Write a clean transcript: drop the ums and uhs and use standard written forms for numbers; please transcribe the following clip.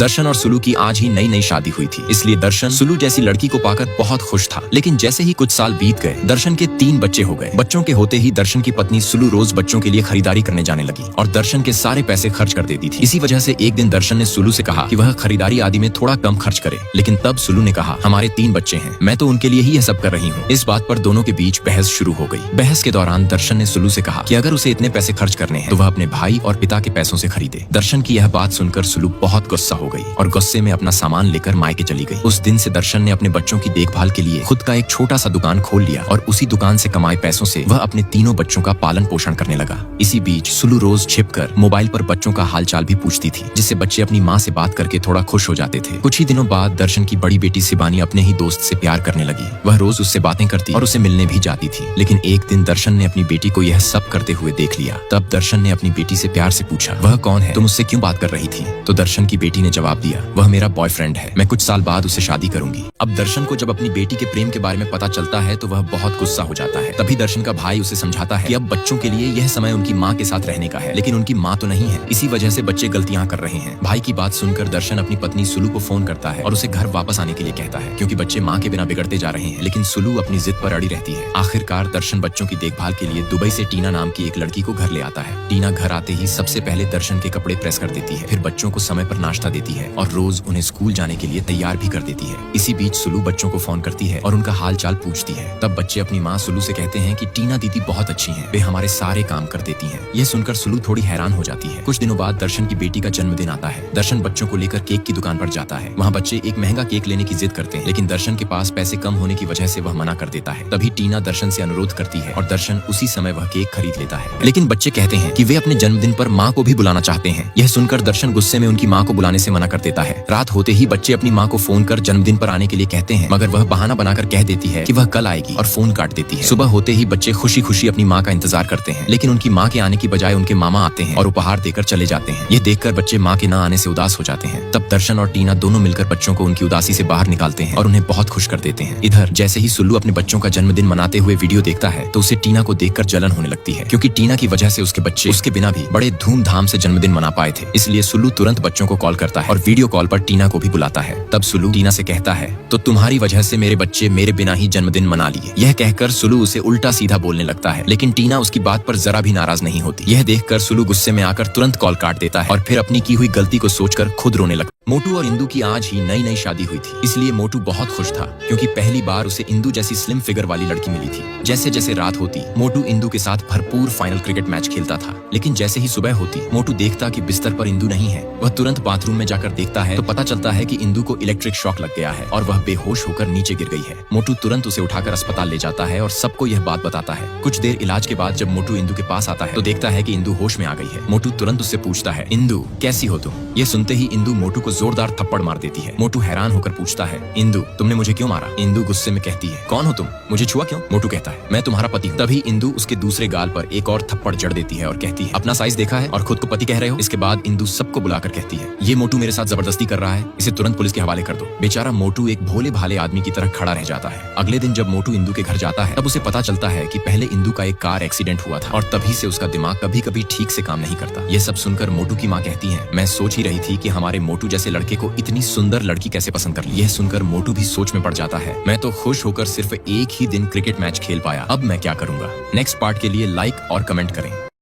दर्शन और सुलू की आज ही नई नई शादी हुई थी, इसलिए दर्शन सुलू जैसी लड़की को पाकर बहुत खुश था। लेकिन जैसे ही कुछ साल बीत गए, दर्शन के 3 बच्चे हो गए। बच्चों के होते ही दर्शन की पत्नी सुलू रोज बच्चों के लिए खरीदारी करने जाने लगी और दर्शन के सारे पैसे खर्च कर देती थी। इसी वजह से एक दिन दर्शन ने सुलू से कहा कि वह खरीदारी आदि में थोड़ा कम खर्च करे, लेकिन तब सुलू ने कहा, हमारे 3 बच्चे हैं, मैं तो उनके लिए ही यह सब कर रही हूँ। इस बात पर दोनों के बीच बहस शुरू हो गई। बहस के दौरान दर्शन ने सुलू से कहा कि अगर उसे इतने पैसे खर्च करने हैं तो वह अपने भाई और पिता के पैसों से खरीदे। दर्शन की यह बात सुनकर सुलू बहुत गुस्सा हो गई और गुस्से में अपना सामान लेकर मायके चली गई। उस दिन से दर्शन ने अपने बच्चों की देखभाल के लिए खुद का एक छोटा सा दुकान खोल लिया और उसी दुकान से कमाए पैसों से वह अपने तीनों बच्चों का पालन पोषण करने लगा। इसी बीच सुलू रोज छिपकर मोबाइल पर बच्चों का हालचाल भी पूछती थी, जिससे बच्चे अपनी माँ से बात करके थोड़ा खुश हो जाते थे। कुछ ही दिनों बाद दर्शन की बड़ी बेटी शिबानी अपने ही दोस्त से प्यार करने लगी। वह रोज उससे बातें करती और उसे मिलने भी जाती थी। लेकिन एक दिन दर्शन ने अपनी बेटी को यह सब करते हुए देख लिया। तब दर्शन ने अपनी बेटी से प्यार से पूछा, वह कौन है, तुम उससे क्यों बात कर रही थी? तो दर्शन की बेटी ने जवाब दिया, वह मेरा बॉयफ्रेंड है, मैं कुछ साल बाद उसे शादी करूंगी। अब दर्शन को जब अपनी बेटी के प्रेम के बारे में पता चलता है तो वह बहुत गुस्सा हो जाता है। तभी दर्शन का भाई उसे समझाता है कि अब बच्चों के लिए यह समय उनकी माँ के साथ रहने का है, लेकिन उनकी माँ तो नहीं है, इसी वजह से बच्चे गलतियां कर रहे हैं। भाई की बात सुनकर दर्शन अपनी पत्नी सुलू को फोन करता है और उसे घर वापस आने के लिए कहता है, क्योंकि बच्चे माँ के बिना बिगड़ते जा रहे हैं। लेकिन सुलू अपनी जिद पर अड़ी रहती है। आखिरकार दर्शन बच्चों की देखभाल के लिए दुबई से टीना नाम की एक लड़की को घर ले आता है। टीना घर आते ही सबसे पहले दर्शन के कपड़े प्रेस कर देती है, फिर बच्चों को समय पर नाश्ता देती है और रोज उन्हें स्कूल जाने के लिए तैयार भी कर देती है। इसी बीच सुलू बच्चों को फोन करती है और उनका हाल चाल पूछती है। तब बच्चे अपनी माँ सुलू से कहते हैं कि टीना दीदी बहुत अच्छी हैं, वे हमारे सारे काम कर देती हैं। यह सुनकर सुलू थोड़ी हैरान हो जाती है। कुछ दिनों बाद दर्शन की बेटी का जन्मदिन आता है। दर्शन बच्चों को लेकर केक की दुकान पर जाता है। वहाँ बच्चे एक महंगा केक लेने की जिद करते हैं, लेकिन दर्शन के पास पैसे कम होने की वजह से वह मना कर देता है। तभी टीना दर्शन से अनुरोध करती है और दर्शन उसी समय वह केक खरीद लेता है। लेकिन बच्चे कहते हैं कि वे अपने जन्मदिन पर माँ को भी बुलाना चाहते हैं। यह सुनकर दर्शन गुस्से में उनकी माँ को बुलाने से मना कर देता है। रात होते ही बच्चे अपनी माँ को फोन कर जन्मदिन पर आने के लिए कहते हैं, मगर वह बहाना बनाकर कह देती है कि वह कल आएगी और फोन काट देती है। सुबह होते ही बच्चे खुशी खुशी अपनी माँ का इंतजार करते हैं, लेकिन उनकी माँ के आने की बजाय उनके मामा आते हैं और उपहार देकर चले जाते हैं। ये देखकर बच्चे माँ के न आने से उदास हो जाते हैं। तब दर्शन और टीना दोनों मिलकर बच्चों को उनकी उदासी से बाहर निकालते हैं और उन्हें बहुत खुश कर देते हैं। इधर जैसे ही सुल्लू अपने बच्चों का जन्मदिन मनाते हुए वीडियो देखता है तो उसे टीना को देखकर जलन होने लगती है, क्योंकि टीना की वजह से उसके बच्चे उसके बिना भी बड़े धूमधाम से जन्मदिन मना पाए थे। इसलिए सुल्लू तुरंत बच्चों को कॉल करता है और वीडियो कॉल पर टीना को भी बुलाता है। तब सुल्लू टीना से कहता है, तो तुम्हारी वजह से मेरे बच्चे मेरे बिना ही जन्मदिन मना लिए। यह कहकर सुल्लू उसे उल्टा सीधा बोलने लगता है, लेकिन टीना उसकी बात पर जरा भी नाराज नहीं होती। यह देखकर सुल्लू गुस्से में आकर तुरंत कॉल काट देता है और फिर अपनी की हुई गलती को सोचकर खुद रोने लगता है। मोटू और इंदू की आज ही नई नई शादी हुई थी, इसलिए मोटू बहुत खुश था, क्योंकि पहली बार उसे इंदू जैसी स्लिम फिगर वाली लड़की मिली थी। जैसे जैसे रात होती, मोटू इंदू के साथ भरपूर फाइनल क्रिकेट मैच खेलता था। लेकिन जैसे ही सुबह होती, मोटू देखता कि बिस्तर पर इंदू नहीं है। वह तुरंत बाथरूम में जाकर देखता है तो पता चलता है कि इंदू को इलेक्ट्रिक शॉक लग गया है और वह बेहोश होकर नीचे गिर गई है। मोटू तुरंत उसे उठाकर अस्पताल ले जाता है और सबको यह बात बताता है। कुछ देर इलाज के बाद जब मोटू इंदू के पास आता है तो देखता है कि इंदू होश में आ गई है। मोटू तुरंत उससे पूछता है, इंदू कैसी हो तुम? ये सुनते ही इंदू मोटू को जोरदार थप्पड़ मार देती है। मोटू हैरान होकर पूछता है, इंदू तुमने मुझे क्यों मारा? इंदू गुस्से में कहती है, कौन हो तुम? मुझे छुआ क्यों? मोटू कहता है, मैं तुम्हारा पति हूं। तभी इंदू उसके दूसरे गाल पर एक और थप्पड़ जड़ देती है और कहती है, अपना साइज देखा है और खुद को पति कह रहे हो? इसके बाद इंदू सबको बुलाकर कहती है, ये मोटू मेरे साथ जबरदस्ती कर रहा है, इसे तुरंत पुलिस के हवाले कर दो। बेचारा मोटू एक भोले भाले आदमी की तरह खड़ा रह जाता है। अगले दिन जब मोटू इंदू के घर जाता है तब उसे पता चलता है कि पहले इंदू का एक कार एक्सीडेंट हुआ था और तभी से उसका दिमाग कभी कभी ठीक से काम नहीं करता। ये सब सुनकर मोटू की माँ कहती है, मैं सोच ही रही थी कि हमारे मोटू जैसे लड़के को इतनी सुंदर लड़की कैसे पसंद कर ली। यह सुनकर मोटू भी सोच में पड़ जाता है, मैं तो खुश होकर सिर्फ एक ही दिन क्रिकेट मैच खेल पाया, अब मैं क्या करूंगा। नेक्स्ट पार्ट के लिए लाइक और कमेंट करें।